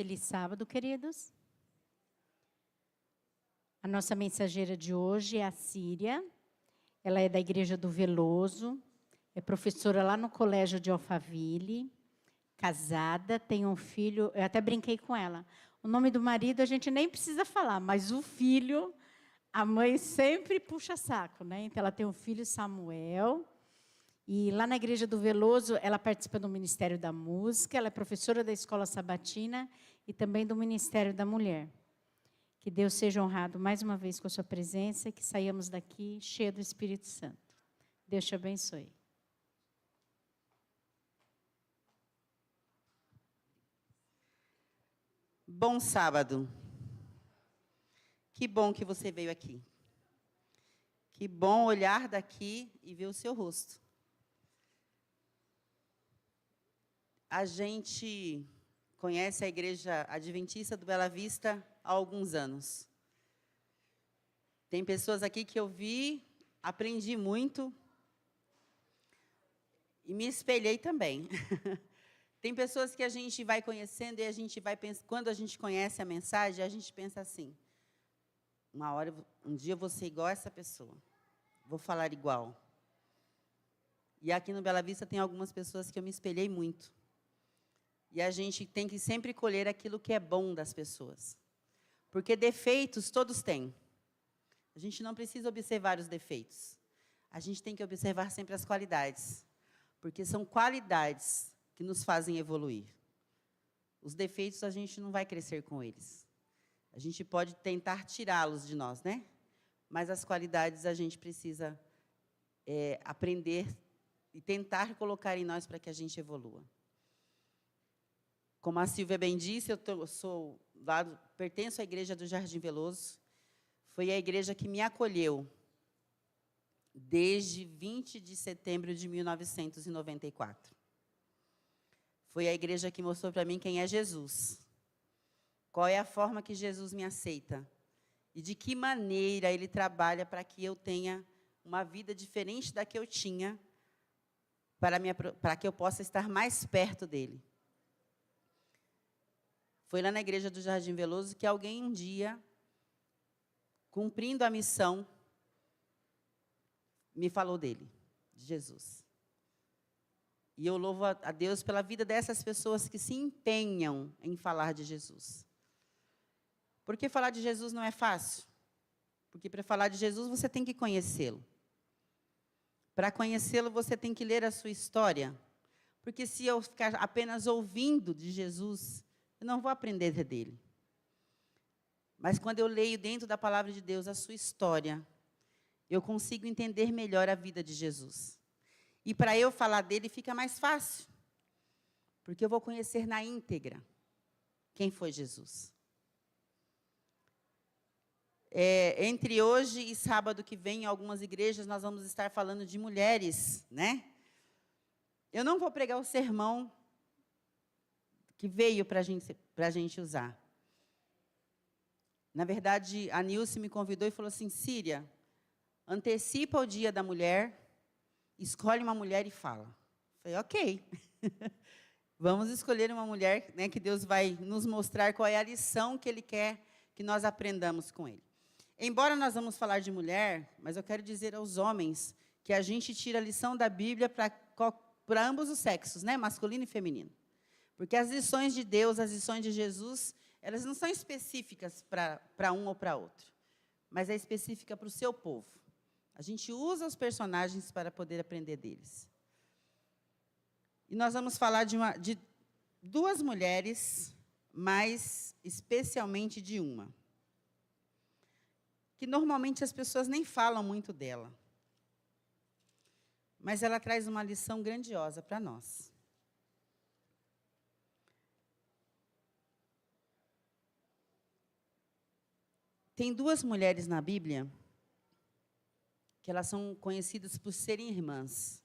Feliz sábado, queridos. A nossa mensageira de hoje é a Síria. Ela é da Igreja do Veloso, é professora lá no Colégio de Alphaville, casada, tem um filho. Eu até brinquei com ela. O nome do marido a gente nem precisa falar, mas o filho, a mãe sempre puxa saco, né? Então, ela tem um filho, Samuel. E lá na Igreja do Veloso, ela participa do Ministério da Música, ela é professora da Escola Sabatina e também do Ministério da Mulher. Que Deus seja honrado mais uma vez com a sua presença e que saiamos daqui cheia do Espírito Santo. Deus te abençoe. Bom sábado. Que bom que você veio aqui. Que bom olhar daqui e ver o seu rosto. A gente conhece a Igreja Adventista do Bela Vista há alguns anos. Tem pessoas aqui que eu vi, aprendi muito e me espelhei também. Tem pessoas que a gente vai conhecendo e a gente vai pensando, quando a gente conhece a mensagem, a gente pensa assim: um dia eu vou ser igual a essa pessoa, vou falar igual. E aqui no Bela Vista tem algumas pessoas que eu me espelhei muito. E a gente tem que sempre colher aquilo que é bom das pessoas. Porque defeitos todos têm. A gente não precisa observar os defeitos. A gente tem que observar sempre as qualidades. Porque são qualidades que nos fazem evoluir. Os defeitos a gente não vai crescer com eles. A gente pode tentar tirá-los de nós, né? Mas as qualidades a gente precisa aprender e tentar colocar em nós para que a gente evolua. Como a Silvia bem disse, pertenço à Igreja do Jardim Veloso. Foi a igreja que me acolheu desde 20 de setembro de 1994. Foi a igreja que mostrou para mim quem é Jesus. Qual é a forma que Jesus me aceita. E de que maneira Ele trabalha para que eu tenha uma vida diferente da que eu tinha, para que eu possa estar mais perto dEle. Foi lá na Igreja do Jardim Veloso que alguém um dia, cumprindo a missão, me falou dele, de Jesus. E eu louvo a Deus pela vida dessas pessoas que se empenham em falar de Jesus. Porque falar de Jesus não é fácil. Porque para falar de Jesus você tem que conhecê-lo. Para conhecê-lo você tem que ler a sua história. Porque se eu ficar apenas ouvindo de Jesus, eu não vou aprender dele. Mas quando eu leio dentro da palavra de Deus a sua história, eu consigo entender melhor a vida de Jesus. E para eu falar dele fica mais fácil. Porque eu vou conhecer na íntegra quem foi Jesus. Entre hoje e sábado que vem, em algumas igrejas, nós vamos estar falando de mulheres, né? Eu não vou pregar o sermão que veio para a gente usar. Na verdade, a Nilce me convidou e falou assim: Síria, antecipa o dia da mulher, escolhe uma mulher e fala. Eu falei, ok. Vamos escolher uma mulher, né, que Deus vai nos mostrar qual é a lição que Ele quer que nós aprendamos com Ele. Embora nós vamos falar de mulher, mas eu quero dizer aos homens que a gente tira a lição da Bíblia para ambos os sexos, né, masculino e feminino. Porque as lições de Deus, as lições de Jesus, elas não são específicas para um ou para outro, mas é específica para o seu povo. A gente usa os personagens para poder aprender deles. E nós vamos falar de duas mulheres, mas especialmente de uma, que normalmente as pessoas nem falam muito dela, mas ela traz uma lição grandiosa para nós. Tem duas mulheres na Bíblia que elas são conhecidas por serem irmãs.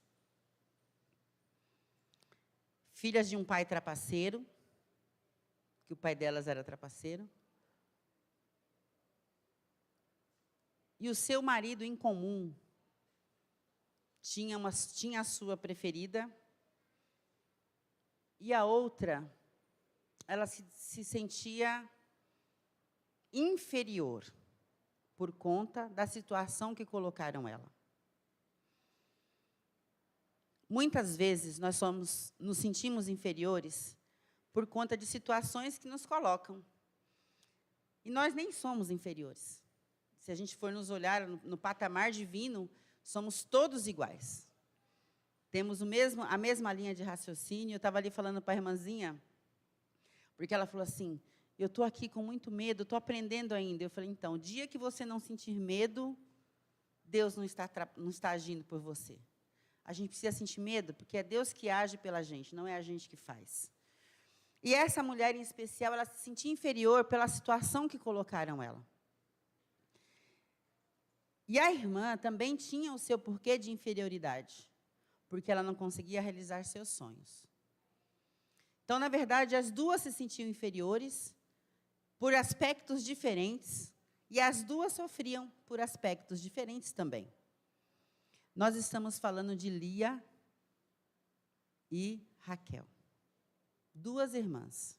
Filhas de um pai trapaceiro, que o pai delas era trapaceiro. E o seu marido em comum tinha a sua preferida, e a outra ela se sentia inferior por conta da situação que colocaram ela. Muitas vezes nós nos sentimos inferiores por conta de situações que nos colocam. E nós nem somos inferiores. Se a gente for nos olhar no patamar divino, somos todos iguais. Temos a mesma linha de raciocínio. Eu estava ali falando para a irmãzinha, porque ela falou assim, eu estou aqui com muito medo, estou aprendendo ainda. Eu falei, então, o dia que você não sentir medo, Deus não está agindo por você. A gente precisa sentir medo, porque é Deus que age pela gente, não é a gente que faz. E essa mulher, em especial, ela se sentia inferior pela situação que colocaram ela. E a irmã também tinha o seu porquê de inferioridade, porque ela não conseguia realizar seus sonhos. Então, na verdade, as duas se sentiam inferiores por aspectos diferentes, e as duas sofriam por aspectos diferentes também. Nós estamos falando de Lia e Raquel. Duas irmãs.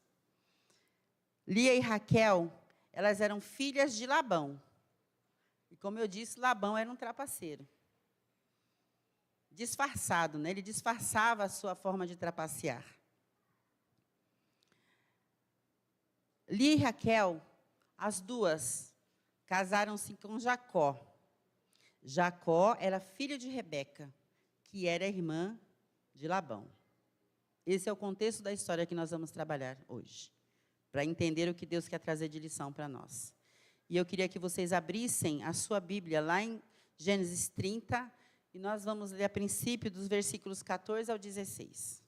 Lia e Raquel, elas eram filhas de Labão. E, como eu disse, Labão era um trapaceiro. Disfarçado, né? Ele disfarçava a sua forma de trapacear. Lia e Raquel, as duas, casaram-se com Jacó. Jacó era filho de Rebeca, que era irmã de Labão. Esse é o contexto da história que nós vamos trabalhar hoje, para entender o que Deus quer trazer de lição para nós. E eu queria que vocês abrissem a sua Bíblia lá em Gênesis 30, e nós vamos ler a princípio dos versículos 14 ao 16.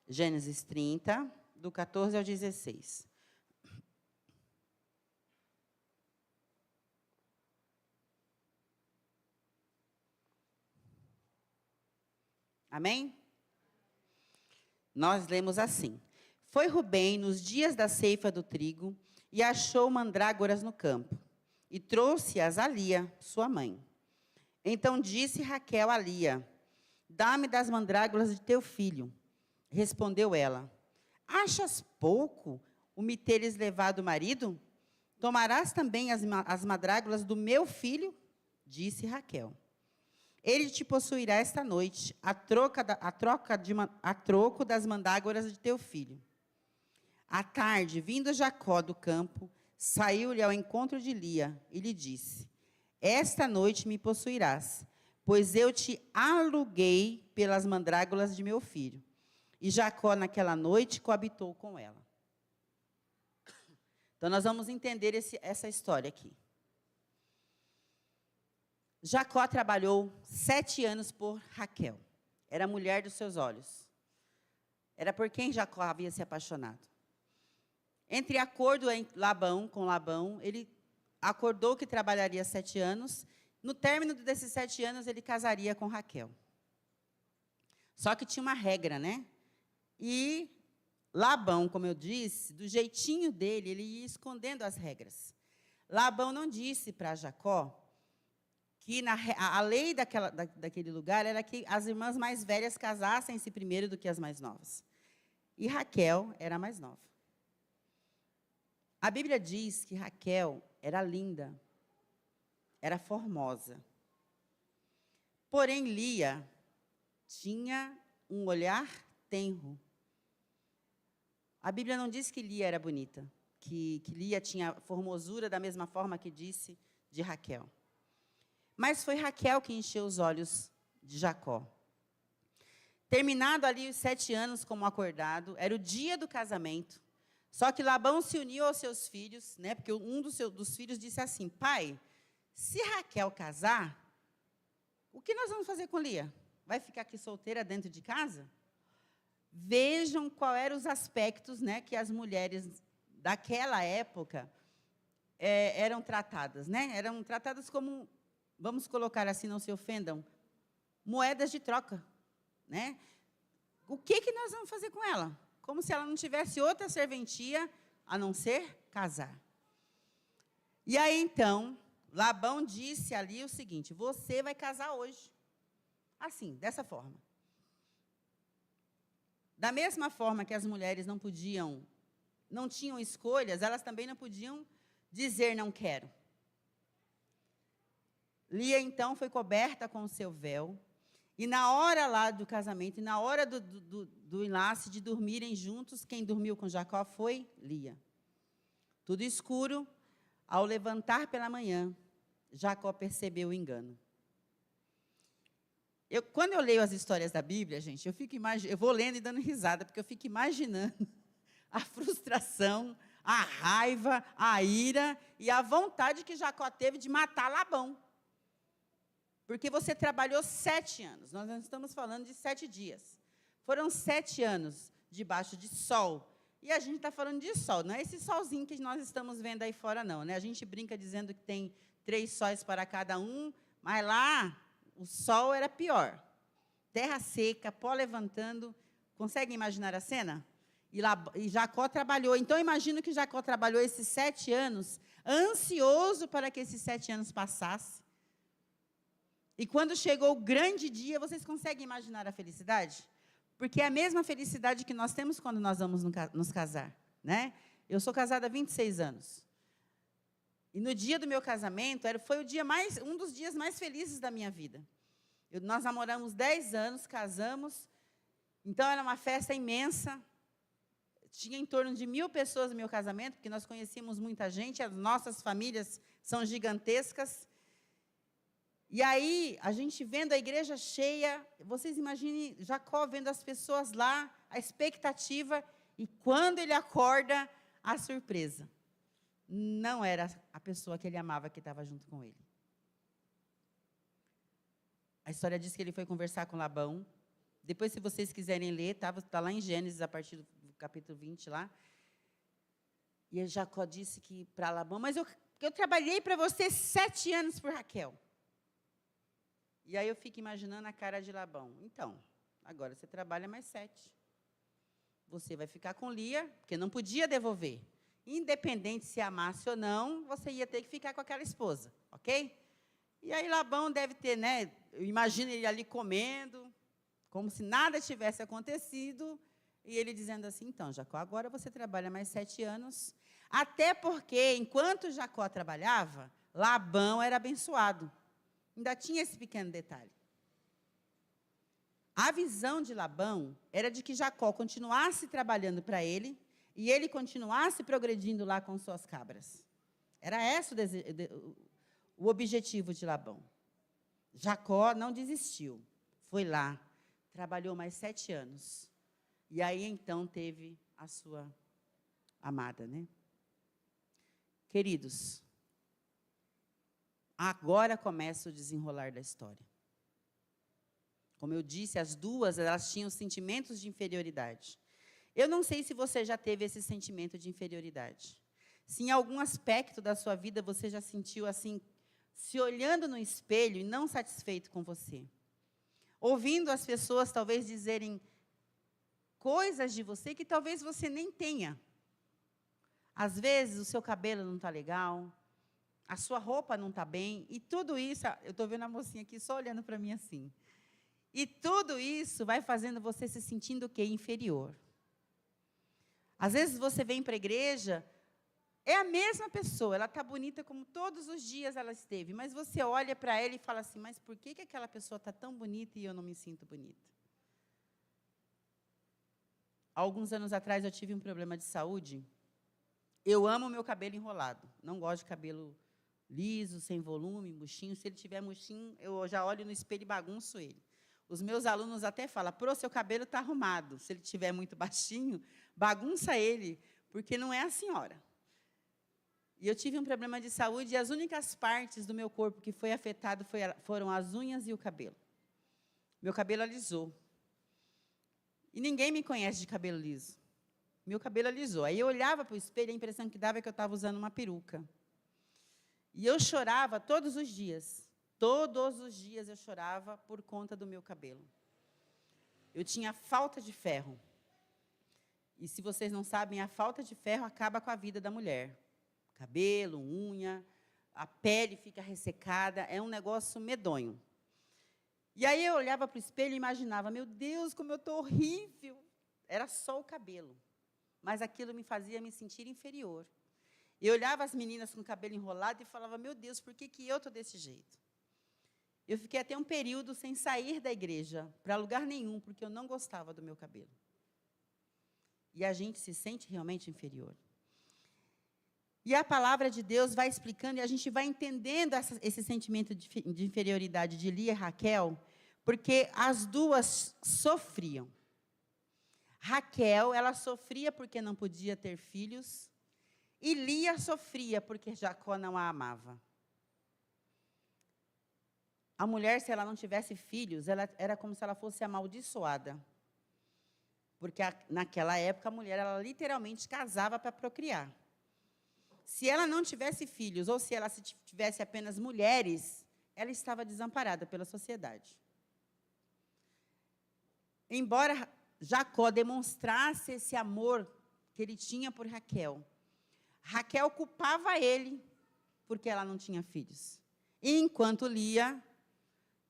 Gênesis 30, do 14 ao 16. Amém? Nós lemos assim. Foi Rubem nos dias da ceifa do trigo e achou mandrágoras no campo e trouxe-as a Lia, sua mãe. Então disse Raquel a Lia, dá-me das mandrágoras de teu filho. Respondeu ela, achas pouco o me teres levado o marido? Tomarás também as mandrágoras do meu filho? Disse Raquel. Ele te possuirá esta noite, a troco das mandrágoras de teu filho. À tarde, vindo Jacó do campo, saiu-lhe ao encontro de Lia e lhe disse, esta noite me possuirás, pois eu te aluguei pelas mandrágoras de meu filho. E Jacó, naquela noite, coabitou com ela. Então, nós vamos entender essa história aqui. Jacó trabalhou 7 anos por Raquel. Era a mulher dos seus olhos. Era por quem Jacó havia se apaixonado. Entre acordo com Labão, ele acordou que trabalharia 7 anos. No término desses 7 anos, ele casaria com Raquel. Só que tinha uma regra, né? E Labão, como eu disse, do jeitinho dele, ele ia escondendo as regras. Labão não disse para Jacó que a lei daquele lugar era que as irmãs mais velhas casassem-se primeiro do que as mais novas. E Raquel era a mais nova. A Bíblia diz que Raquel era linda, era formosa. Porém, Lia tinha um olhar tenro. A Bíblia não diz que Lia era bonita, que Lia tinha formosura da mesma forma que disse de Raquel. Mas foi Raquel que encheu os olhos de Jacó. Terminado ali os 7 anos como acordado, era o dia do casamento. Só que Labão se uniu aos seus filhos, né? Porque um dos filhos disse assim, pai, se Raquel casar, o que nós vamos fazer com Lia? Vai ficar aqui solteira dentro de casa? Vejam quais eram os aspectos, né, que as mulheres daquela época eram tratadas, né? Eram tratadas como, vamos colocar assim, não se ofendam, moedas de troca, né? O que nós vamos fazer com ela? Como se ela não tivesse outra serventia a não ser casar. E aí, então, Labão disse ali o seguinte: você vai casar hoje. Assim, dessa forma. Da mesma forma que as mulheres não tinham escolhas, elas também não podiam dizer não quero. Lia, então, foi coberta com o seu véu, e na hora lá do casamento, e na hora do enlace de dormirem juntos, quem dormiu com Jacó foi Lia. Tudo escuro, ao levantar pela manhã, Jacó percebeu o engano. Quando eu leio as histórias da Bíblia, gente, eu vou lendo e dando risada, porque eu fico imaginando a frustração, a raiva, a ira e a vontade que Jacó teve de matar Labão. Porque você trabalhou 7 anos, nós não estamos falando de 7 dias. Foram 7 anos debaixo de sol. E a gente está falando de sol, não é esse solzinho que nós estamos vendo aí fora, não. Né? A gente brinca dizendo que tem 3 sóis para cada um, mas lá o sol era pior. Terra seca, pó levantando. Conseguem imaginar a cena? E Jacó trabalhou. Então, imagino que Jacó trabalhou esses 7 anos, ansioso para que esses 7 anos passassem. E quando chegou o grande dia, vocês conseguem imaginar a felicidade? Porque é a mesma felicidade que nós temos quando nós vamos nos casar. Né? Eu sou casada há 26 anos. E no dia do meu casamento, foi um dos dias mais felizes da minha vida. Nós namoramos 10 anos, casamos. Então, era uma festa imensa. Tinha em torno de 1.000 pessoas no meu casamento, porque nós conhecíamos muita gente, as nossas famílias são gigantescas. E aí, a gente vendo a igreja cheia, vocês imaginem Jacó vendo as pessoas lá, a expectativa, e quando ele acorda, a surpresa. Não era a pessoa que ele amava que estava junto com ele. A história diz que ele foi conversar com Labão. Depois, se vocês quiserem ler, está lá em Gênesis, a partir do capítulo 20, lá. E Jacó disse que para Labão, mas eu trabalhei para você 7 anos por Raquel. E aí eu fico imaginando a cara de Labão. Então, agora você trabalha mais 7. Você vai ficar com Lia, porque não podia devolver. Independente se amasse ou não, você ia ter que ficar com aquela esposa, ok? E aí Labão deve ter, né? Imagina ele ali comendo, como se nada tivesse acontecido, e ele dizendo assim, então, Jacó, agora você trabalha mais 7 anos, até porque, enquanto Jacó trabalhava, Labão era abençoado. Ainda tinha esse pequeno detalhe. A visão de Labão era de que Jacó continuasse trabalhando para ele, e ele continuasse progredindo lá com suas cabras. Era esse o objetivo de Labão. Jacó não desistiu. Foi lá, trabalhou mais 7 anos. E aí, então, teve a sua amada, né? Queridos, agora começa o desenrolar da história. Como eu disse, as duas, elas tinham sentimentos de inferioridade. Eu não sei se você já teve esse sentimento de inferioridade. Se em algum aspecto da sua vida você já sentiu assim, se olhando no espelho e não satisfeito com você. Ouvindo as pessoas talvez dizerem coisas de você que talvez você nem tenha. Às vezes o seu cabelo não está legal, a sua roupa não está bem, e tudo isso, eu estou vendo a mocinha aqui só olhando para mim assim. E tudo isso vai fazendo você se sentindo o quê? Inferior. Às vezes você vem para a igreja, é a mesma pessoa, ela está bonita como todos os dias ela esteve, mas você olha para ela e fala assim, mas por que aquela pessoa está tão bonita e eu não me sinto bonita? Há alguns anos atrás eu tive um problema de saúde. Eu amo o meu cabelo enrolado, não gosto de cabelo liso, sem volume, murchinho. Se ele tiver murchinho, eu já olho no espelho e bagunço ele. Os meus alunos até falam, seu cabelo está arrumado. Se ele estiver muito baixinho, bagunça ele, porque não é a senhora. E eu tive um problema de saúde, e as únicas partes do meu corpo que foi afetado foram as unhas e o cabelo. Meu cabelo alisou. E ninguém me conhece de cabelo liso. Meu cabelo alisou. Aí eu olhava para o espelho, a impressão que dava é que eu estava usando uma peruca. E eu chorava todos os dias. Todos os dias eu chorava por conta do meu cabelo. Eu tinha falta de ferro. E se vocês não sabem, a falta de ferro acaba com a vida da mulher. Cabelo, unha, a pele fica ressecada, é um negócio medonho. E aí eu olhava para o espelho e imaginava, meu Deus, como eu estou horrível. Era só o cabelo, mas aquilo me fazia me sentir inferior. Eu olhava as meninas com o cabelo enrolado e falava, meu Deus, por que eu estou desse jeito? Eu fiquei até um período sem sair da igreja, para lugar nenhum, porque eu não gostava do meu cabelo. E a gente se sente realmente inferior. E a palavra de Deus vai explicando, e a gente vai entendendo esse sentimento de inferioridade de Lia e Raquel, porque as duas sofriam. Raquel, ela sofria porque não podia ter filhos, e Lia sofria porque Jacó não a amava. A mulher, se ela não tivesse filhos, ela era como se ela fosse amaldiçoada. Porque naquela época, a mulher, ela literalmente casava para procriar. Se ela não tivesse filhos, ou se ela tivesse apenas mulheres, ela estava desamparada pela sociedade. Embora Jacó demonstrasse esse amor que ele tinha por Raquel, Raquel culpava ele porque ela não tinha filhos. E enquanto Lia,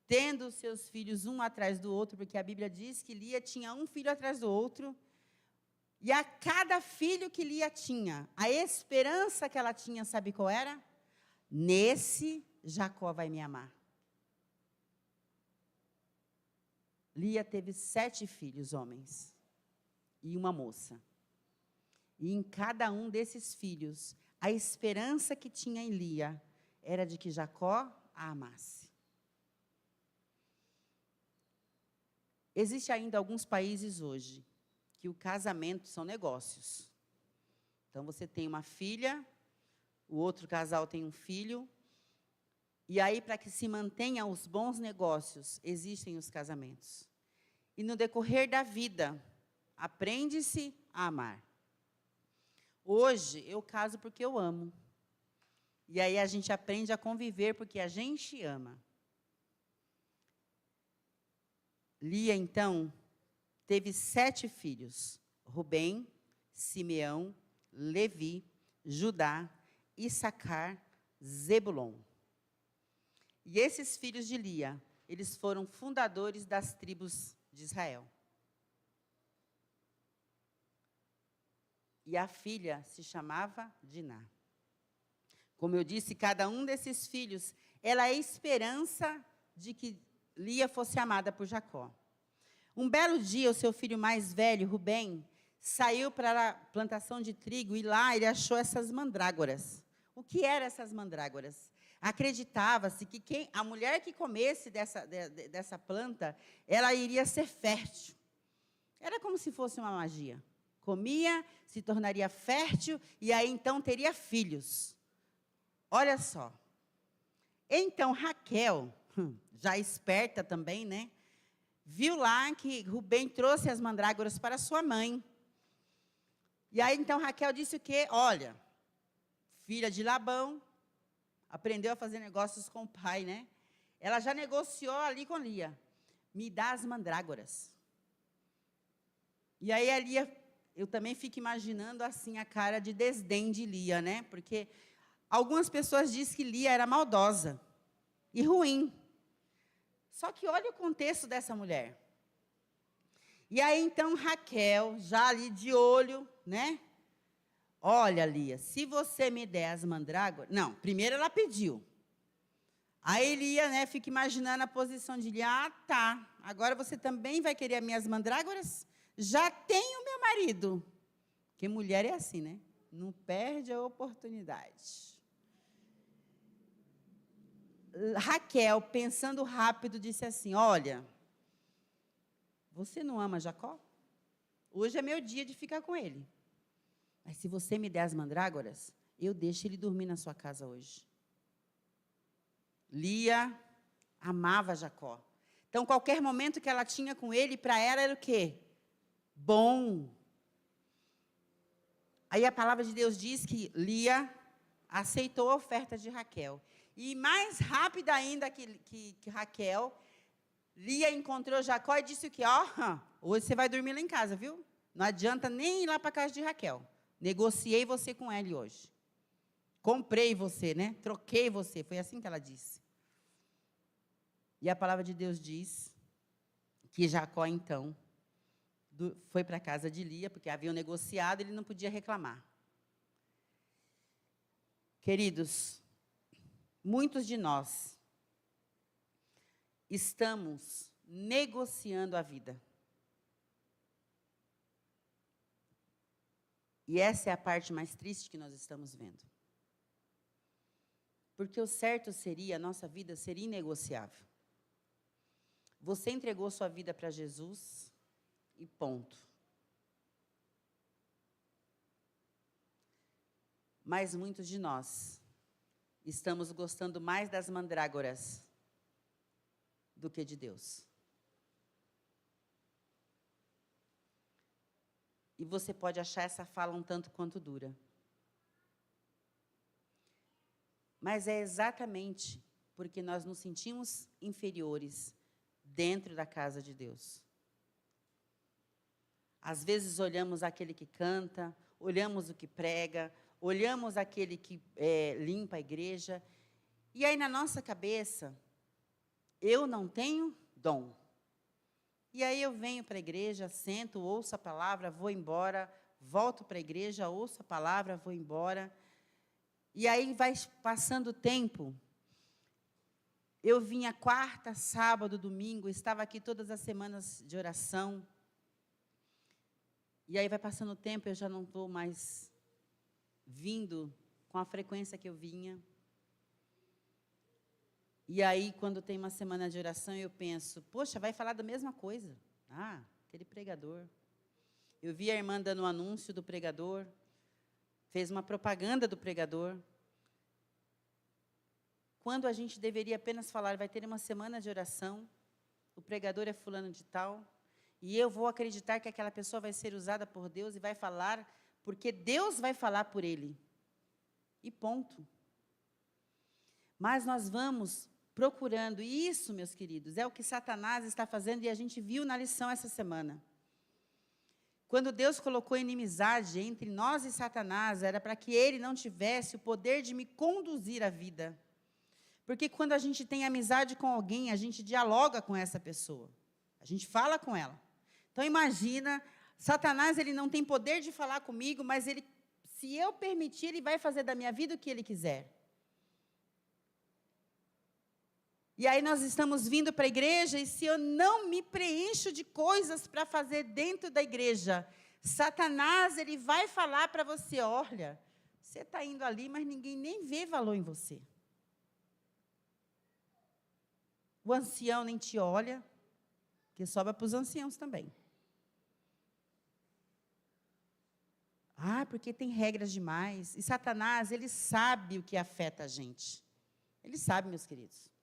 tendo seus filhos um atrás do outro, porque a Bíblia diz que Lia tinha um filho atrás do outro, e a cada filho que Lia tinha, a esperança que ela tinha, sabe qual era? Nesse, Jacó vai me amar. Lia teve 7 filhos, homens, e uma moça. E em cada um desses filhos, a esperança que tinha em Lia era de que Jacó a amasse. Existem ainda alguns países hoje que o casamento são negócios. Então, você tem uma filha, o outro casal tem um filho, e aí, para que se mantenham os bons negócios, existem os casamentos. E no decorrer da vida, aprende-se a amar. Hoje, eu caso porque eu amo. E aí, a gente aprende a conviver porque a gente ama. Lia, então, teve 7 filhos: Rubem, Simeão, Levi, Judá, Issacar, Zebulon. E esses filhos de Lia, eles foram fundadores das tribos de Israel. E a filha se chamava Diná. Como eu disse, cada um desses filhos, ela é a esperança de que Lia fosse amada por Jacó. Um belo dia, o seu filho mais velho, Rubem, saiu para a plantação de trigo e lá ele achou essas mandrágoras. O que eram essas mandrágoras? Acreditava-se que a mulher que comesse dessa planta, ela iria ser fértil. Era como se fosse uma magia. Comia, se tornaria fértil e aí então teria filhos. Olha só. Então Raquel, já esperta também, né? Viu lá que Rubem trouxe as mandrágoras para sua mãe. E aí, então, Raquel disse o quê? Olha, filha de Labão, aprendeu a fazer negócios com o pai, né? Ela já negociou ali com Lia. Me dá as mandrágoras. E aí, a Lia, eu também fico imaginando, assim, a cara de desdém de Lia, né? Porque algumas pessoas dizem que Lia era maldosa e ruim. Só que olha o contexto dessa mulher. E aí, então, Raquel, já ali de olho, né? Olha, Lia, se você me der as mandrágoras... Não, primeiro ela pediu. Aí Lia, né, fica imaginando a posição de Lia. Ah, tá, agora você também vai querer as minhas mandrágoras? Já tenho meu marido. Porque mulher é assim, né? Não perde a oportunidade. Raquel, pensando rápido, disse assim, olha, você não ama Jacó? Hoje é meu dia de ficar com ele. Mas se você me der as mandrágoras, eu deixo ele dormir na sua casa hoje. Lia amava Jacó. Então, qualquer momento que ela tinha com ele, para ela era o quê? Bom. Aí a palavra de Deus diz que Lia aceitou a oferta de Raquel. E mais rápida ainda que Raquel, Lia encontrou Jacó e disse o quê? Ó, hoje você vai dormir lá em casa, viu? Não adianta nem ir lá para a casa de Raquel. Negociei você com ele hoje. comprei você, né? Troquei você. Foi assim que ela disse. E a palavra de Deus diz que Jacó, então, foi para a casa de Lia, porque haviam negociado, ele não podia reclamar. Queridos, muitos de nós estamos negociando a vida. E essa é a parte mais triste que nós estamos vendo. Porque o certo seria, a nossa vida seria inegociável. Você entregou sua vida para Jesus e ponto. Mas muitos de nós estamos gostando mais das mandrágoras do que de Deus. E você pode achar essa fala um tanto quanto dura. Mas é exatamente porque nós nos sentimos inferiores dentro da casa de Deus. Às vezes olhamos aquele que canta, olhamos o que prega, olhamos aquele que limpa a igreja, e aí na nossa cabeça, eu não tenho dom. E aí eu venho para a igreja, sento, ouço a palavra, vou embora, volto para a igreja, ouço a palavra, vou embora. E aí vai passando o tempo. Eu vinha quarta, sábado, domingo, estava aqui todas as semanas de oração. E aí vai passando o tempo, eu já não estou mais vindo com a frequência que eu vinha. E aí, quando tem uma semana de oração, eu penso, poxa, vai falar da mesma coisa. Ah, aquele pregador. Eu vi a irmã dando um anúncio do pregador, fez uma propaganda do pregador. Quando a gente deveria apenas falar, vai ter uma semana de oração, o pregador é fulano de tal, e eu vou acreditar que aquela pessoa vai ser usada por Deus e vai falar, porque Deus vai falar por ele. E ponto. Mas nós vamos procurando, e isso, meus queridos, é o que Satanás está fazendo, e a gente viu na lição essa semana. Quando Deus colocou inimizade entre nós e Satanás, era para que ele não tivesse o poder de me conduzir à vida. Porque quando a gente tem amizade com alguém, a gente dialoga com essa pessoa. A gente fala com ela. Então, imagina, Satanás, ele não tem poder de falar comigo, mas ele, se eu permitir, ele vai fazer da minha vida o que ele quiser. E aí nós estamos vindo para a igreja, e se eu não me preencho de coisas para fazer dentro da igreja, Satanás, ele vai falar para você, olha, você está indo ali, mas ninguém nem vê valor em você. O ancião nem te olha, que sobra para os anciãos também. Ah, porque tem regras demais. E Satanás, ele sabe o que afeta a gente. Ele sabe, meus queridos.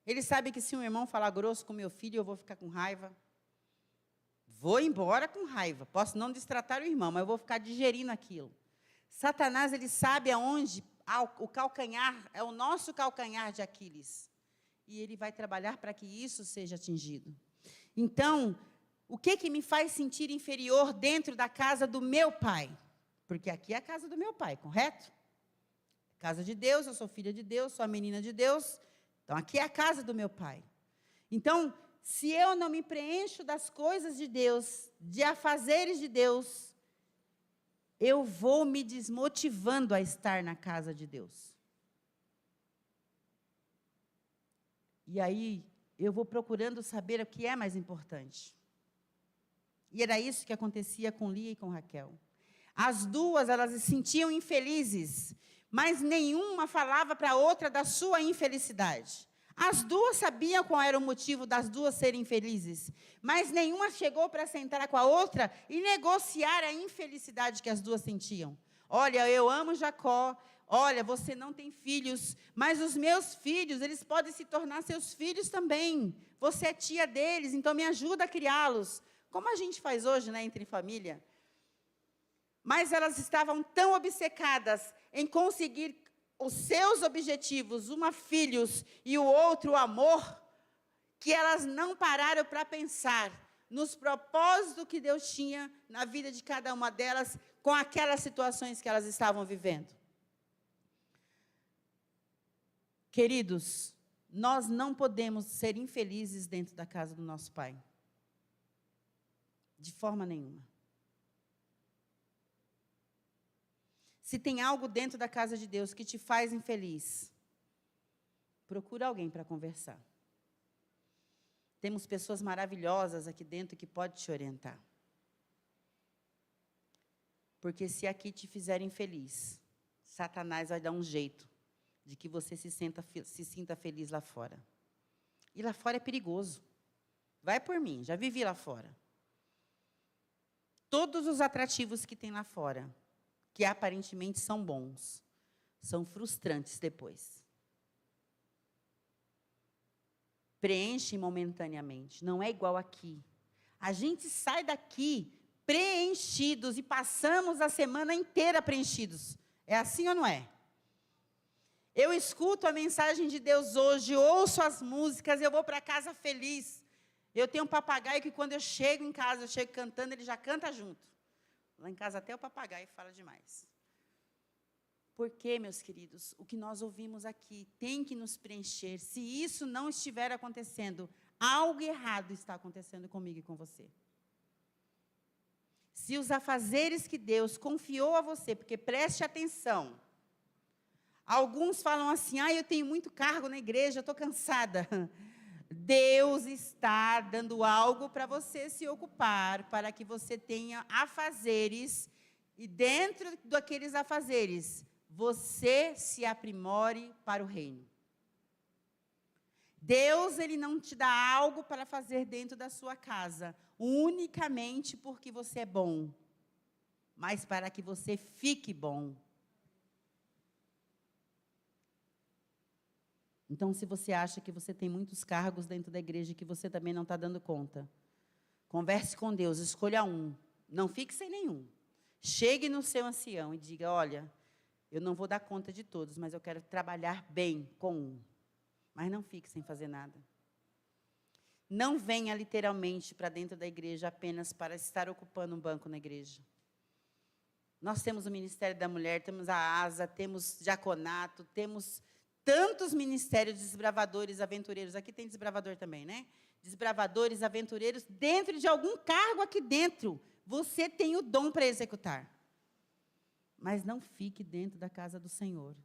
Ele sabe que se um irmão falar grosso com meu filho, eu vou ficar com raiva. Vou embora com raiva. Posso não destratar o irmão, mas eu vou ficar digerindo aquilo. Satanás, ele sabe aonde o calcanhar, é o nosso calcanhar de Aquiles. E ele vai trabalhar para que isso seja atingido. Então, o que me faz sentir inferior dentro da casa do meu pai? Porque aqui é a casa do meu pai, correto? Casa de Deus, eu sou filha de Deus, sou a menina de Deus. Então, aqui é a casa do meu pai. Então, se eu não me preencho das coisas de Deus, de afazeres de Deus, eu vou me desmotivando a estar na casa de Deus. E aí, eu vou procurando saber o que é mais importante. E era isso que acontecia com Lia e com Raquel. As duas, elas se sentiam infelizes, mas nenhuma falava para a outra da sua infelicidade. As duas sabiam qual era o motivo das duas serem infelizes, mas nenhuma chegou para sentar com a outra e negociar a infelicidade que as duas sentiam. Olha, eu amo Jacó, olha, você não tem filhos, mas os meus filhos, eles podem se tornar seus filhos também. Você é tia deles, então me ajuda a criá-los. Como a gente faz hoje, né, entre família. Mas elas estavam tão obcecadas em conseguir os seus objetivos, uma filhos e o outro amor, que elas não pararam para pensar nos propósitos que Deus tinha na vida de cada uma delas, com aquelas situações que elas estavam vivendo. Queridos, nós não podemos ser infelizes dentro da casa do nosso Pai. De forma nenhuma. Se tem algo dentro da casa de Deus que te faz infeliz, procura alguém para conversar. Temos pessoas maravilhosas aqui dentro que podem te orientar. Porque se aqui te fizer infeliz, Satanás vai dar um jeito de que você se sinta feliz lá fora. E lá fora é perigoso. Vai por mim, já vivi lá fora. Todos os atrativos que tem lá fora, que aparentemente são bons, são frustrantes depois. Preenche momentaneamente, não é igual aqui. A gente sai daqui preenchidos e passamos a semana inteira preenchidos. É assim ou não é? Eu escuto a mensagem de Deus hoje, ouço as músicas, eu vou para casa feliz. Eu tenho um papagaio que quando eu chego em casa, eu chego cantando, ele já canta junto. Lá em casa até o papagaio fala demais. Porque, meus queridos, o que nós ouvimos aqui tem que nos preencher. Se isso não estiver acontecendo, algo errado está acontecendo comigo e com você. Se os afazeres que Deus confiou a você, porque preste atenção, alguns falam assim, eu tenho muito cargo na igreja, eu estou cansada. Deus está dando algo para você se ocupar, para que você tenha afazeres, e dentro daqueles afazeres, você se aprimore para o reino. Deus, Ele não te dá algo para fazer dentro da sua casa, unicamente porque você é bom, mas para que você fique bom. Então, se você acha que você tem muitos cargos dentro da igreja e que você também não está dando conta, converse com Deus, escolha um, não fique sem nenhum. Chegue no seu ancião e diga, olha, eu não vou dar conta de todos, mas eu quero trabalhar bem com um. Mas não fique sem fazer nada. Não venha literalmente para dentro da igreja apenas para estar ocupando um banco na igreja. Nós temos o Ministério da Mulher, temos a ASA, temos diaconato, temos tantos ministérios de desbravadores, aventureiros. Aqui tem desbravador também, né? Desbravadores, aventureiros, dentro de algum cargo aqui dentro. Você tem o dom para executar. Mas não fique dentro da casa do Senhor,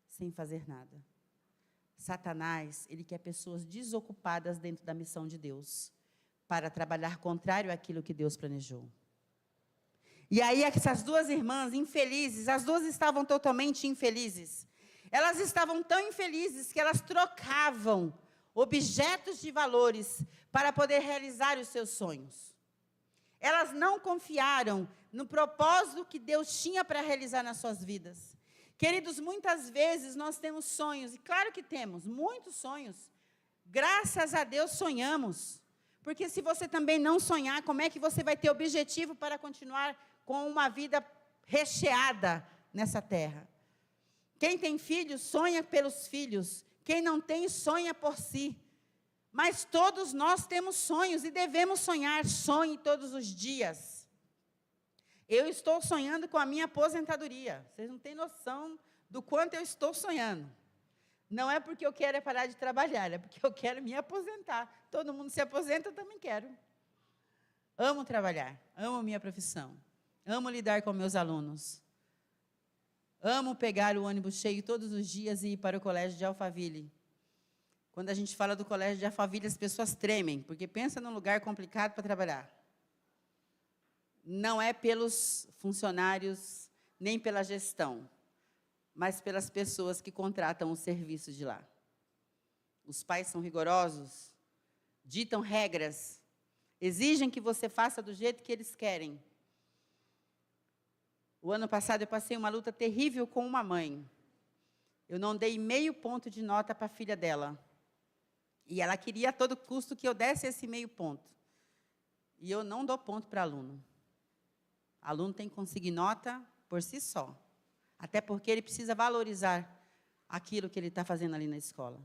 sem fazer nada. Satanás, ele quer pessoas desocupadas dentro da missão de Deus, para trabalhar contrário àquilo que Deus planejou. E aí, essas duas irmãs infelizes, as duas estavam totalmente infelizes. Elas estavam tão infelizes que elas trocavam objetos de valores para poder realizar os seus sonhos. Elas não confiaram no propósito que Deus tinha para realizar nas suas vidas. Queridos, muitas vezes nós temos sonhos, e claro que temos, muitos sonhos. Graças a Deus sonhamos. Porque se você também não sonhar, como é que você vai ter objetivo para continuar com uma vida recheada nessa terra? Quem tem filhos, sonha pelos filhos. Quem não tem, sonha por si. Mas todos nós temos sonhos e devemos sonhar. Sonhe todos os dias. Eu estou sonhando com a minha aposentadoria. Vocês não têm noção do quanto eu estou sonhando. Não é porque eu quero parar de trabalhar, é porque eu quero me aposentar. Todo mundo se aposenta, eu também quero. Amo trabalhar, amo minha profissão. Amo lidar com meus alunos. Amo pegar o ônibus cheio todos os dias e ir para o colégio de Alphaville. Quando a gente fala do colégio de Alphaville, as pessoas tremem, porque pensa num lugar complicado para trabalhar. Não é pelos funcionários, nem pela gestão, mas pelas pessoas que contratam os serviços de lá. Os pais são rigorosos, ditam regras, exigem que você faça do jeito que eles querem. O ano passado eu passei uma luta terrível com uma mãe. Eu não dei meio ponto de nota para a filha dela. E ela queria a todo custo que eu desse esse meio ponto. E eu não dou ponto para aluno. Aluno tem que conseguir nota por si só. Até porque ele precisa valorizar aquilo que ele está fazendo ali na escola.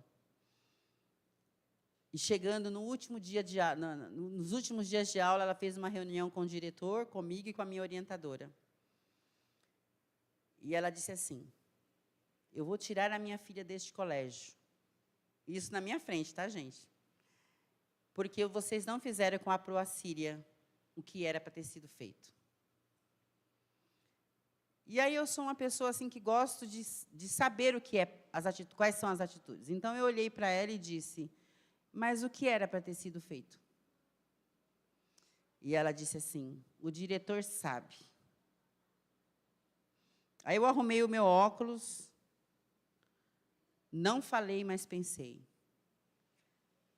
E chegando no último dia nos últimos dias de aula, ela fez uma reunião com o diretor, comigo e com a minha orientadora. E ela disse assim, eu vou tirar a minha filha deste colégio. Isso na minha frente, tá, gente? Porque vocês não fizeram com a Proassíria o que era para ter sido feito. E aí eu sou uma pessoa assim que gosto de saber o que é quais são as atitudes. Então eu olhei para ela e disse: mas o que era para ter sido feito? E ela disse assim: o diretor sabe. Aí eu arrumei o meu óculos, não falei, mas pensei.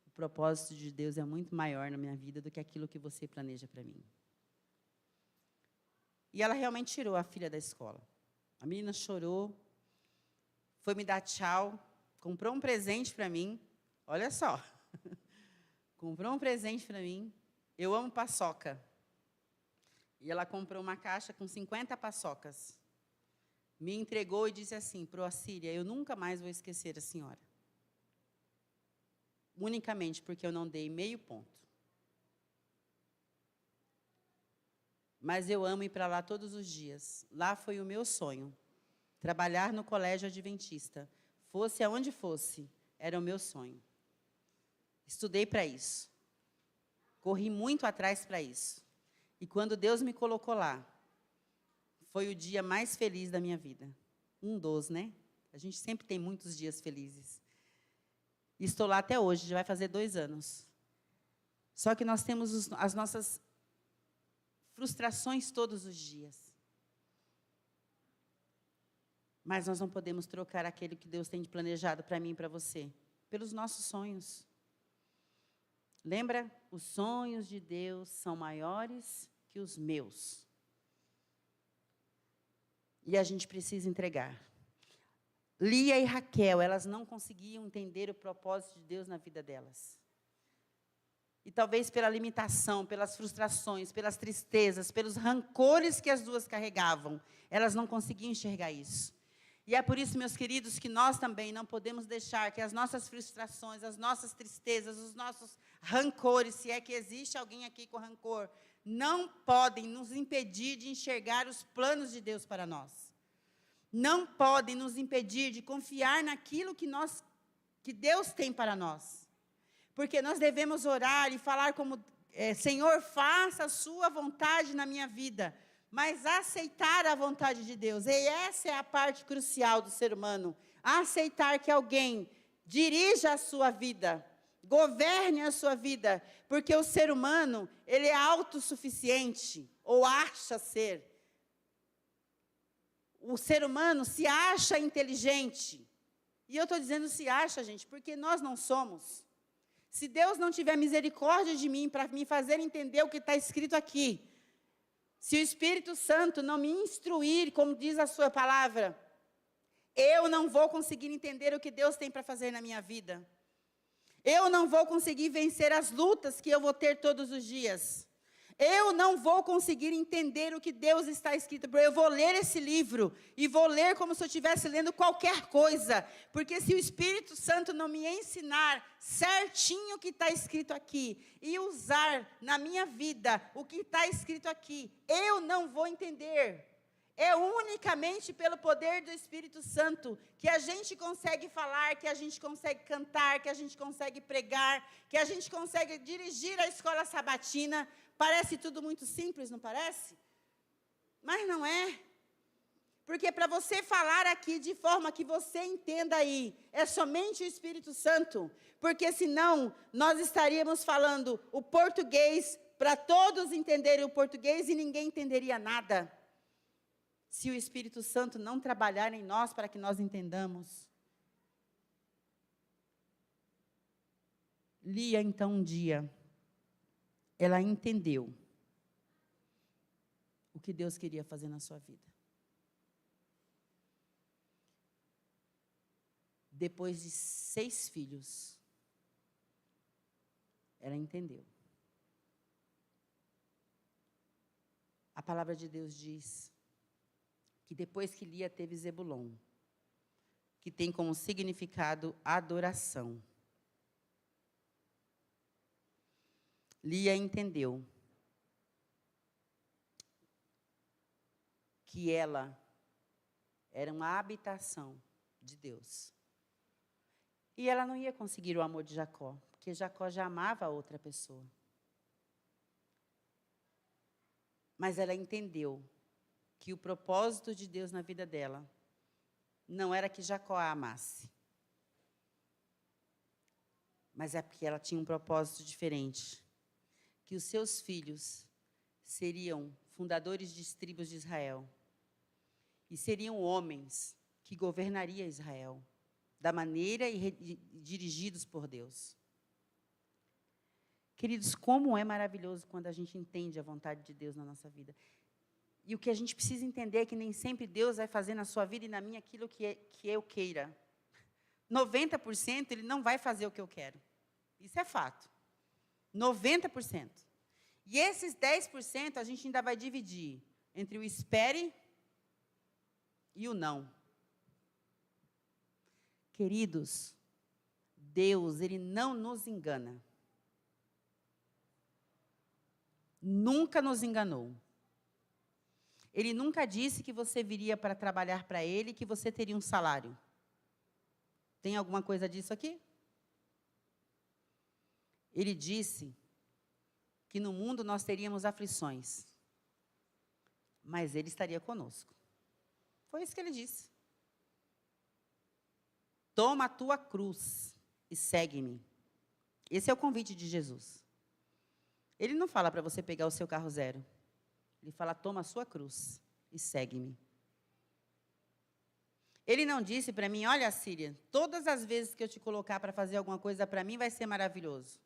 O propósito de Deus é muito maior na minha vida do que aquilo que você planeja para mim. E ela realmente tirou a filha da escola. A menina chorou, foi me dar tchau, comprou um presente para mim. Olha só. Comprou um presente para mim. Eu amo paçoca. E ela comprou uma caixa com 50 paçocas. Me entregou e disse assim: Proassíria, eu nunca mais vou esquecer a senhora. Unicamente porque eu não dei meio ponto. Mas eu amo ir para lá todos os dias. Lá foi o meu sonho. Trabalhar no colégio adventista. Fosse aonde fosse, era o meu sonho. Estudei para isso. Corri muito atrás para isso. E quando Deus me colocou lá, foi o dia mais feliz da minha vida. Um dos, né? A gente sempre tem muitos dias felizes. E estou lá até hoje, já vai fazer 2 anos. Só que nós temos as nossas frustrações todos os dias. Mas nós não podemos trocar aquilo que Deus tem planejado para mim e para você, pelos nossos sonhos. Lembra? Os sonhos de Deus são maiores que os meus. E a gente precisa entregar. Lia e Raquel, elas não conseguiam entender o propósito de Deus na vida delas. E talvez pela limitação, pelas frustrações, pelas tristezas, pelos rancores que as duas carregavam, elas não conseguiam enxergar isso. E é por isso, meus queridos, que nós também não podemos deixar que as nossas frustrações, as nossas tristezas, os nossos rancores, se é que existe alguém aqui com rancor, não podem nos impedir de enxergar os planos de Deus para nós. Não podem nos impedir de confiar naquilo que Deus tem para nós. Porque nós devemos orar e falar como, Senhor, faça a sua vontade na minha vida, mas aceitar a vontade de Deus. E essa é a parte crucial do ser humano. Aceitar que alguém dirija a sua vida, governe a sua vida, porque o ser humano, ele é autossuficiente, ou acha ser. O ser humano se acha inteligente. E eu estou dizendo se acha, gente, porque nós não somos. Se Deus não tiver misericórdia de mim para me fazer entender o que está escrito aqui, se o Espírito Santo não me instruir, como diz a sua palavra, eu não vou conseguir entender o que Deus tem para fazer na minha vida. Eu não vou conseguir vencer as lutas que eu vou ter todos os dias. Eu não vou conseguir entender o que Deus está escrito. Eu vou ler esse livro e vou ler como se eu estivesse lendo qualquer coisa. Porque se o Espírito Santo não me ensinar certinho o que está escrito aqui e usar na minha vida o que está escrito aqui, eu não vou entender. É unicamente pelo poder do Espírito Santo que a gente consegue falar, que a gente consegue cantar, que a gente consegue pregar, que a gente consegue dirigir a escola sabatina. Parece tudo muito simples, não parece? Mas não é. Porque para você falar aqui de forma que você entenda aí, é somente o Espírito Santo. Porque senão nós estaríamos falando o português para todos entenderem o português e ninguém entenderia nada. Se o Espírito Santo não trabalhar em nós para que nós entendamos. Lia, então, um dia, ela entendeu o que Deus queria fazer na sua vida. Depois de 6 filhos, ela entendeu. A palavra de Deus diz que depois que Lia teve Zebulon, que tem como significado adoração, Lia entendeu que ela era uma habitação de Deus. E ela não ia conseguir o amor de Jacó, porque Jacó já amava a outra pessoa. Mas ela entendeu que o propósito de Deus na vida dela não era que Jacó a amasse, mas é porque ela tinha um propósito diferente, que os seus filhos seriam fundadores de tribos de Israel e seriam homens que governariam Israel da maneira e dirigidos por Deus. Queridos, como é maravilhoso quando a gente entende a vontade de Deus na nossa vida. E o que a gente precisa entender é que nem sempre Deus vai fazer na sua vida e na minha aquilo que eu queira. 90% Ele não vai fazer o que eu quero. Isso é fato. 90%. E esses 10% a gente ainda vai dividir entre o espere e o não. Queridos, Deus, Ele não nos engana. Nunca nos enganou. Ele nunca disse que você viria para trabalhar para Ele e que você teria um salário. Tem alguma coisa disso aqui? Ele disse que no mundo nós teríamos aflições, mas Ele estaria conosco. Foi isso que Ele disse. Toma a tua cruz e segue-me. Esse é o convite de Jesus. Ele não fala para você pegar o seu carro zero. Ele fala, toma a sua cruz e segue-me. Ele não disse para mim, olha, Síria, todas as vezes que eu te colocar para fazer alguma coisa para mim, vai ser maravilhoso.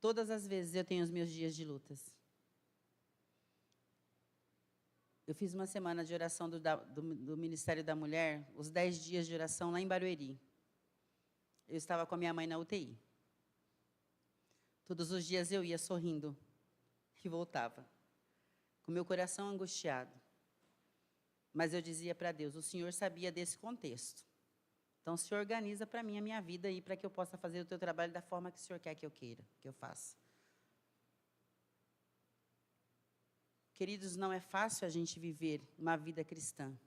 Todas as vezes eu tenho os meus dias de lutas. Eu fiz uma semana de oração do Ministério da Mulher, os 10 dias de oração lá em Barueri. Eu estava com a minha mãe na UTI. Todos os dias eu ia sorrindo e voltava, com meu coração angustiado. Mas eu dizia para Deus, o Senhor sabia desse contexto. Então, o Senhor organiza para mim a minha vida aí, para que eu possa fazer o teu trabalho da forma que o Senhor quer que eu queira, que eu faça. Queridos, não é fácil a gente viver uma vida cristã.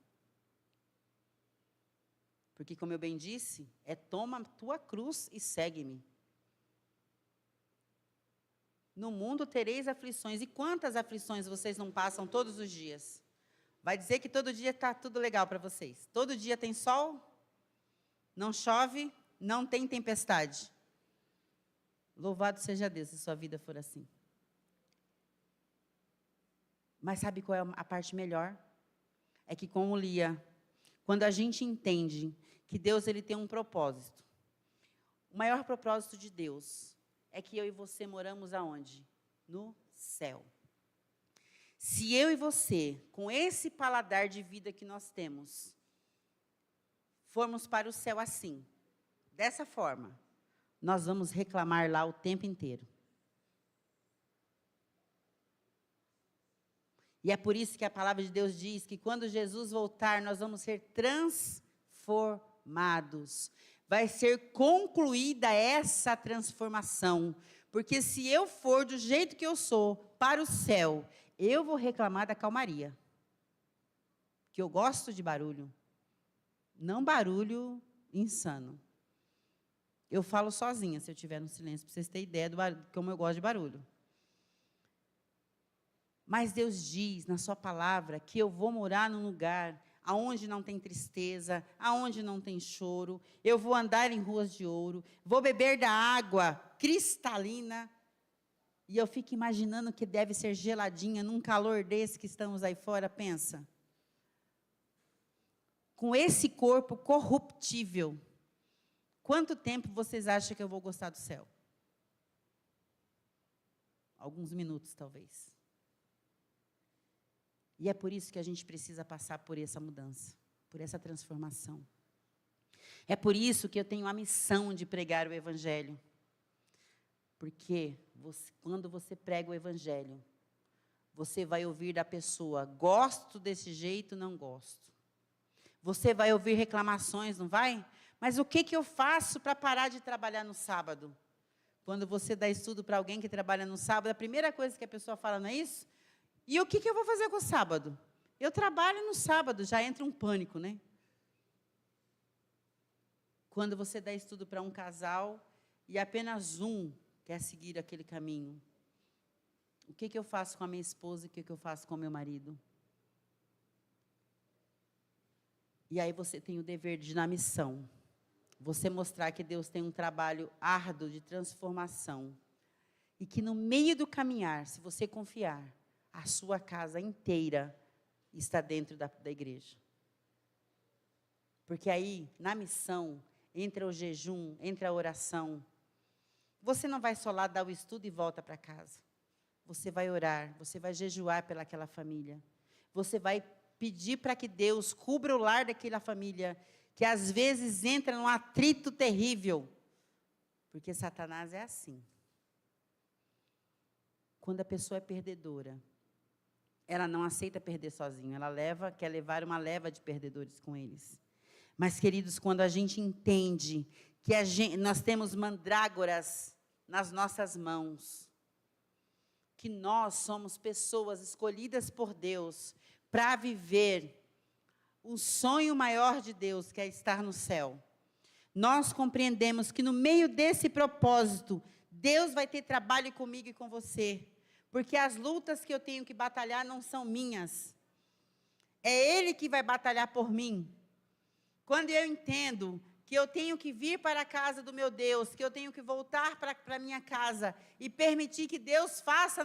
Porque, como eu bem disse, é toma a tua cruz e segue-me. No mundo tereis aflições. E quantas aflições vocês não passam todos os dias? Vai dizer que todo dia está tudo legal para vocês. Todo dia tem sol, não chove, não tem tempestade. Louvado seja Deus se sua vida for assim. Mas sabe qual é a parte melhor? É que, como Lia, quando a gente entende que Deus ele tem um propósito, o maior propósito de Deus é que eu e você moramos aonde? No céu. Se eu e você, com esse paladar de vida que nós temos, formos para o céu assim, dessa forma, nós vamos reclamar lá o tempo inteiro. E é por isso que a palavra de Deus diz que quando Jesus voltar, nós vamos ser transformados. Vai ser concluída essa transformação. Porque se eu for do jeito que eu sou, para o céu, eu vou reclamar da calmaria. Que eu gosto de barulho. Não barulho insano. Eu falo sozinha, se eu estiver no silêncio, para vocês terem ideia de como eu gosto de barulho. Mas Deus diz na sua palavra que eu vou morar num lugar aonde não tem tristeza, aonde não tem choro, eu vou andar em ruas de ouro, vou beber da água cristalina, e eu fico imaginando que deve ser geladinha num calor desse que estamos aí fora, pensa. Com esse corpo corruptível, quanto tempo vocês acham que eu vou gostar do céu? Alguns minutos, talvez. E é por isso que a gente precisa passar por essa mudança, por essa transformação. É por isso que eu tenho a missão de pregar o Evangelho. Porque quando você prega o Evangelho, você vai ouvir da pessoa, gosto desse jeito, não gosto. Você vai ouvir reclamações, não vai? Mas o que eu faço para parar de trabalhar no sábado? Quando você dá estudo para alguém que trabalha no sábado, a primeira coisa que a pessoa fala, não é isso? E o que eu vou fazer com o sábado? Eu trabalho no sábado, já entra um pânico, né? quando você dá estudo para um casal e apenas um quer seguir aquele caminho, o que eu faço com a minha esposa e o que eu faço com o meu marido? E aí você tem o dever de, na missão, você mostrar que Deus tem um trabalho árduo de transformação. E que no meio do caminhar, se você confiar, a sua casa inteira está dentro da igreja. Porque aí, na missão, entra o jejum, entra a oração. Você não vai só lá dar o estudo e volta para casa. Você vai orar, você vai jejuar pelaquela família. Você vai pedir para que Deus cubra o lar daquela família, que às vezes entra num atrito terrível. Porque Satanás é assim. Quando a pessoa é perdedora, ela não aceita perder sozinha, ela quer levar uma leva de perdedores com eles. Mas, queridos, quando a gente entende que nós temos mandrágoras nas nossas mãos, que nós somos pessoas escolhidas por Deus para viver o sonho maior de Deus, que é estar no céu, nós compreendemos que no meio desse propósito, Deus vai ter trabalho comigo e com você. Porque as lutas que eu tenho que batalhar não são minhas. É Ele que vai batalhar por mim. Quando eu entendo que eu tenho que vir para a casa do meu Deus, que eu tenho que voltar para a minha casa e permitir que Deus faça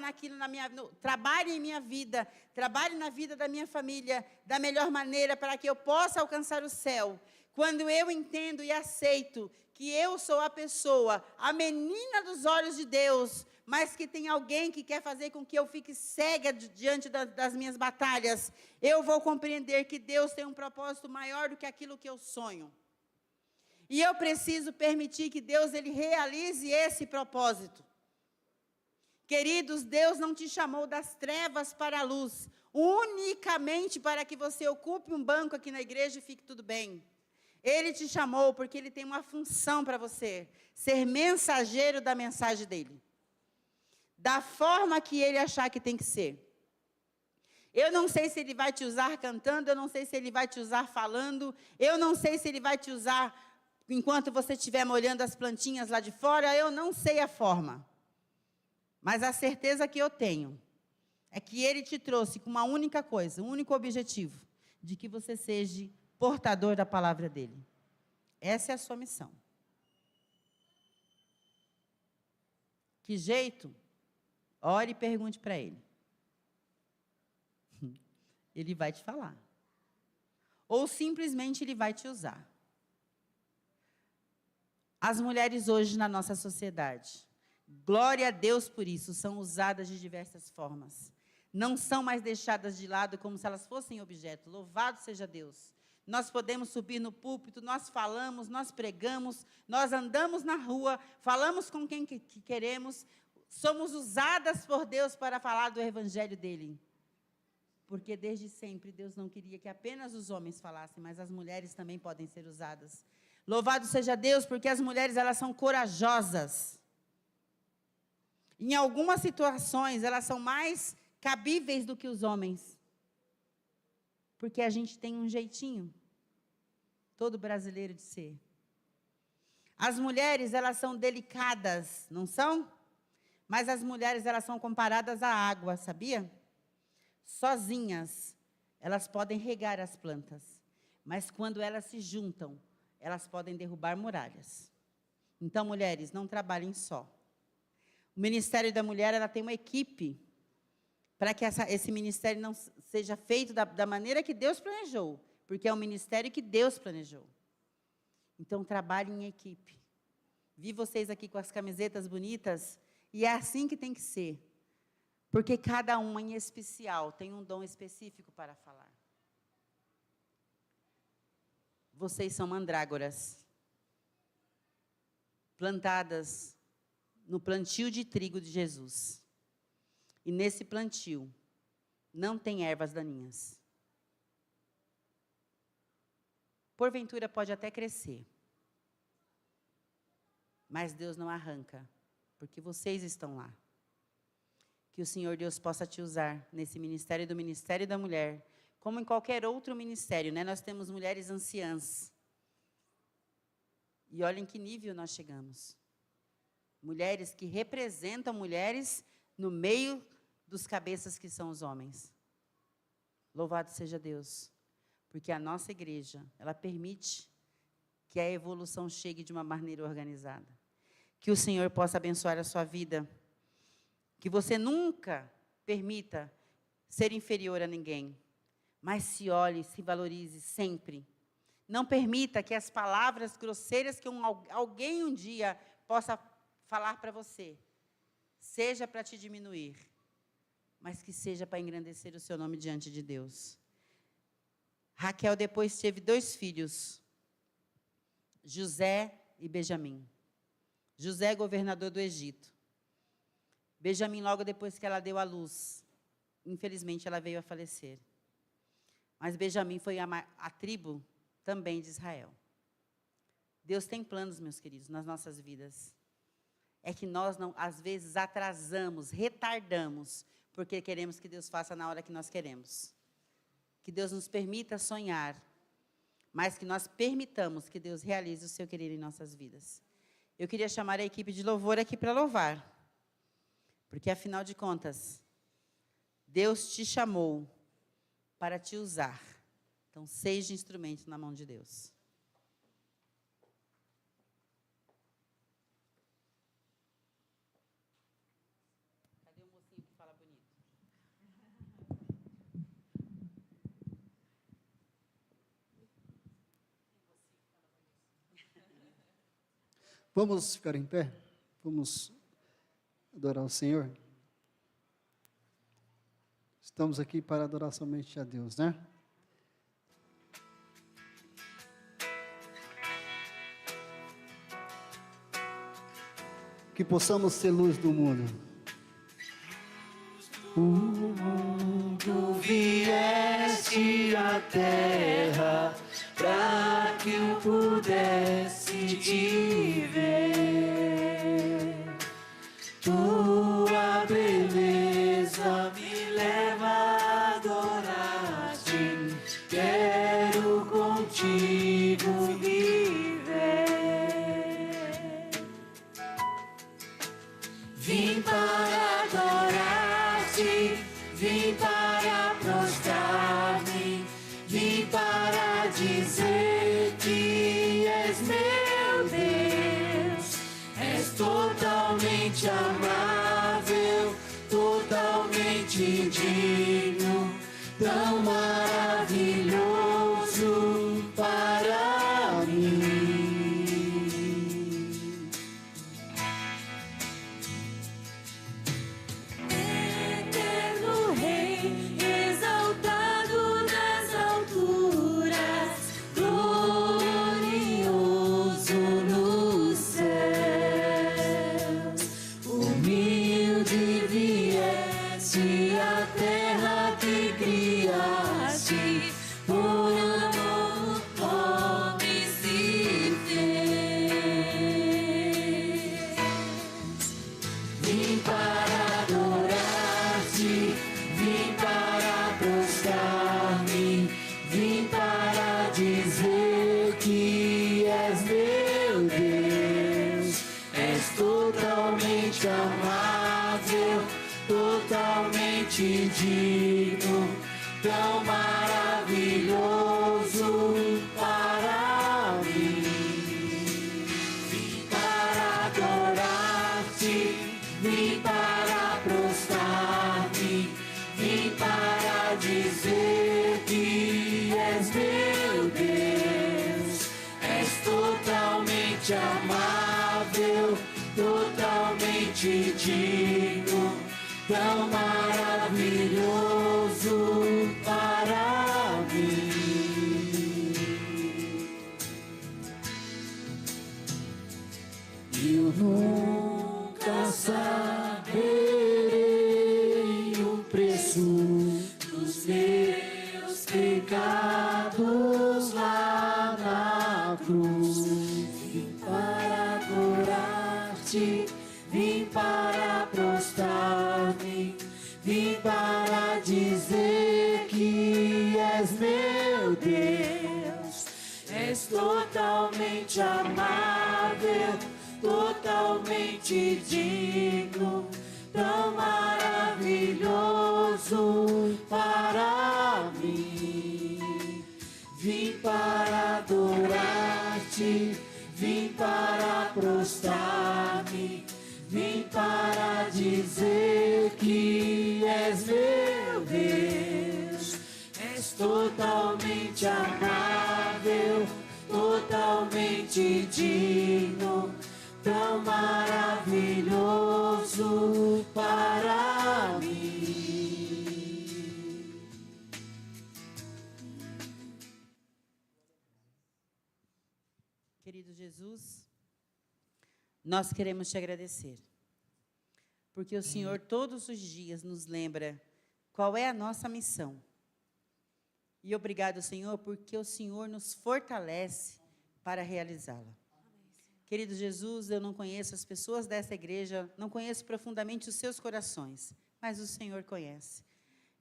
trabalhe em minha vida, trabalhe na vida da minha família, da melhor maneira para que eu possa alcançar o céu. Quando eu entendo e aceito que eu sou a pessoa, a menina dos olhos de Deus, mas que tem alguém que quer fazer com que eu fique cega diante das minhas batalhas, eu vou compreender que Deus tem um propósito maior do que aquilo que eu sonho. E eu preciso permitir que Deus ele realize esse propósito. Queridos, Deus não te chamou das trevas para a luz, unicamente para que você ocupe um banco aqui na igreja e fique tudo bem. Ele te chamou porque Ele tem uma função para você, ser mensageiro da mensagem dEle. Da forma que Ele achar que tem que ser. Eu não sei se Ele vai te usar cantando, eu não sei se Ele vai te usar falando, eu não sei se Ele vai te usar enquanto você estiver molhando as plantinhas lá de fora, eu não sei a forma. Mas a certeza que eu tenho é que Ele te trouxe com uma única coisa, um único objetivo, de que você seja portador da palavra dEle. Essa é a sua missão. Que jeito? Ore e pergunte para Ele. Ele vai te falar. Ou simplesmente Ele vai te usar. As mulheres hoje na nossa sociedade, glória a Deus por isso, são usadas de diversas formas. Não são mais deixadas de lado como se elas fossem objeto. Louvado seja Deus. Nós podemos subir no púlpito, nós falamos, nós pregamos, nós andamos na rua, falamos com quem que queremos, somos usadas por Deus para falar do evangelho dEle. Porque desde sempre Deus não queria que apenas os homens falassem, mas as mulheres também podem ser usadas. Louvado seja Deus, porque as mulheres elas são corajosas. Em algumas situações, elas são mais cabíveis do que os homens. Porque a gente tem um jeitinho, todo brasileiro de ser. As mulheres, elas são delicadas, não são? Mas as mulheres, elas são comparadas à água, sabia? Sozinhas, elas podem regar as plantas. Mas quando elas se juntam, elas podem derrubar muralhas. Então, mulheres, não trabalhem só. O Ministério da Mulher, ela tem uma equipe para que esse ministério não seja feito da maneira que Deus planejou, porque é um ministério que Deus planejou. Então, trabalhem em equipe. Vi vocês aqui com as camisetas bonitas, e é assim que tem que ser, porque cada uma em especial tem um dom específico para falar. Vocês são mandrágoras, plantadas no plantio de trigo de Jesus. E nesse plantio, não tem ervas daninhas. Porventura pode até crescer. Mas Deus não arranca, porque vocês estão lá. Que o Senhor Deus possa te usar nesse ministério do Ministério da Mulher, como em qualquer outro ministério, né? Nós temos mulheres anciãs. E olha em que nível nós chegamos. Mulheres que representam mulheres no meio dos cabeças que são os homens. Louvado seja Deus. Porque a nossa igreja, ela permite que a evolução chegue de uma maneira organizada. Que o Senhor possa abençoar a sua vida. Que você nunca permita ser inferior a ninguém. Mas se olhe, se valorize sempre. Não permita que as palavras grosseiras que alguém um dia possa falar para você, seja para te diminuir, mas que seja para engrandecer o seu nome diante de Deus. Raquel depois teve 2 filhos, José e Benjamim. José, governador do Egito. Benjamim, logo depois que ela deu à luz, infelizmente ela veio a falecer. Mas Benjamim foi a tribo também de Israel. Deus tem planos, meus queridos, nas nossas vidas. É que nós, não, às vezes, atrasamos, retardamos, porque queremos que Deus faça na hora que nós queremos. Que Deus nos permita sonhar, mas que nós permitamos que Deus realize o seu querer em nossas vidas. Eu queria chamar a equipe de louvor aqui para louvar, porque, afinal de contas, Deus te chamou para te usar. Então, seja instrumento na mão de Deus. Cadê o mocinho que fala bonito? Vamos ficar em pé? Vamos adorar o Senhor? Estamos aqui para adorar somente a Deus, né? Que possamos ser luz do mundo. O mundo vieste à terra para que eu pudesse te ver. Tua beleza me leva a adorar-te. Quero contigo viver. Vim para adorar-te, vim para prostrar-me, vim para dizer que és meu Deus. És totalmente amável, totalmente digno, tão maravilhoso para mim. Eterno Rei, exaltado nas alturas, glorioso nos céus, humilde vieste à terra que criaste, por amor homem se fez. Vim para adorar-te, vim para prostrar-me, vim para dizer que és meu Deus. És totalmente amável, totalmente digno, tão maravilhoso para mim. Vim para adorar-te, vim para prostrar-me, vim para dizer que és meu Deus. És totalmente amável, totalmente digno, tão maravilhoso para mim. Eu nunca saberei o preço dos meus pecados lá na cruz. Vim para adorar-te, vim para prostrar-me, vim para dizer que és meu Deus. És totalmente amado, totalmente digno, tão maravilhoso para mim. Vim para adorar-te, vim para prostrar-me, vim para dizer que és meu Deus. És totalmente amável, totalmente digno, tão maravilhoso para mim. Querido Jesus, nós queremos te agradecer, porque o Senhor todos os dias nos lembra qual é a nossa missão. E obrigado, Senhor, porque o Senhor nos fortalece para realizá-la. Querido Jesus, eu não conheço as pessoas dessa igreja, não conheço profundamente os seus corações, mas o Senhor conhece.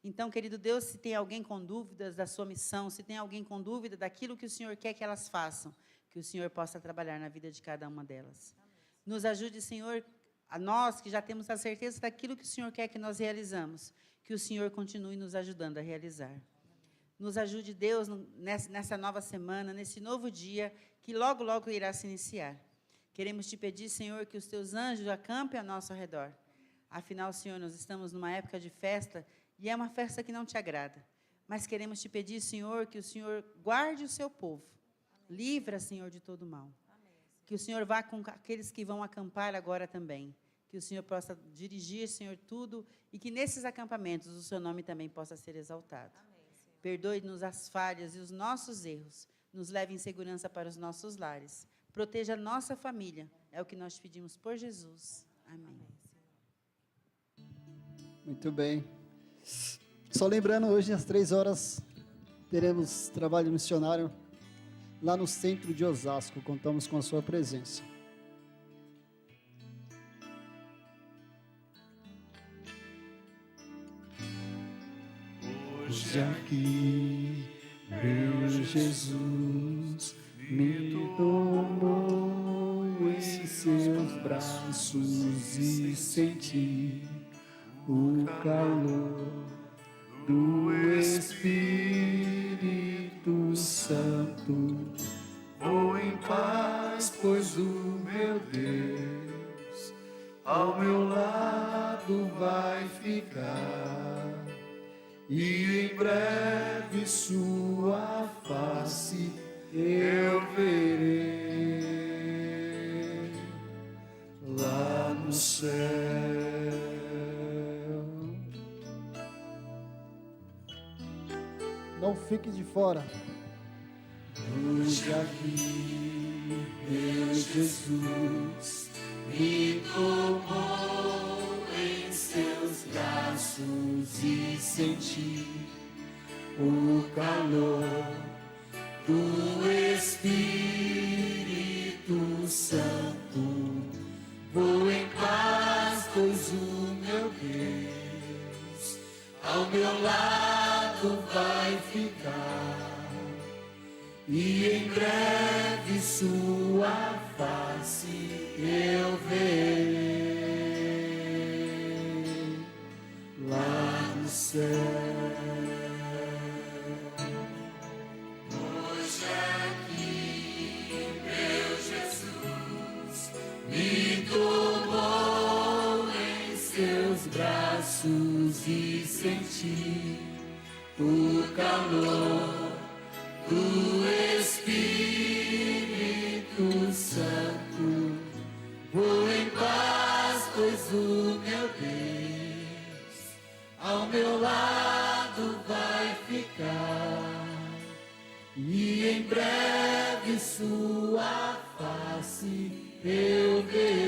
Então, querido Deus, se tem alguém com dúvidas da sua missão, se tem alguém com dúvida daquilo que o Senhor quer que elas façam, que o Senhor possa trabalhar na vida de cada uma delas. Nos ajude, Senhor, a nós que já temos a certeza daquilo que o Senhor quer que nós realizamos, que o Senhor continue nos ajudando a realizar. Nos ajude, Deus, nessa nova semana, nesse novo dia, que logo, logo irá se iniciar. Queremos te pedir, Senhor, que os teus anjos acampem ao nosso redor. Afinal, Senhor, nós estamos numa época de festa, e é uma festa que não te agrada. Mas queremos te pedir, Senhor, que o Senhor guarde o seu povo. Livra, Senhor, de todo mal. Que o Senhor vá com aqueles que vão acampar agora também. Que o Senhor possa dirigir, Senhor, tudo, e que nesses acampamentos o seu nome também possa ser exaltado. Perdoe-nos as falhas e os nossos erros. Nos leve em segurança para os nossos lares. Proteja a nossa família. É o que nós pedimos por Jesus. Amém. Muito bem. Só lembrando, hoje às 3 horas teremos trabalho missionário lá no centro de Osasco. Contamos com a sua presença. Hoje aqui, meu Jesus me tomou em seus braços e senti o calor do Espírito Santo. Vou em paz, pois o meu Deus ao meu lado vai ficar, e em breve sua face eu verei lá no céu. Não fique de fora. Hoje aqui, meu Jesus me tomou em seus braços e senti o calor do Espírito Santo. Vou em paz, pois o meu Deus ao meu lado vai ficar, e em breve sua face eu verei lá no céu. Hoje aqui, meu Jesus me tomou em seus braços e senti o calor do Espírito Santo. Vou em paz, pois o meu Deus ao meu lado vai ficar, e em breve sua face eu verei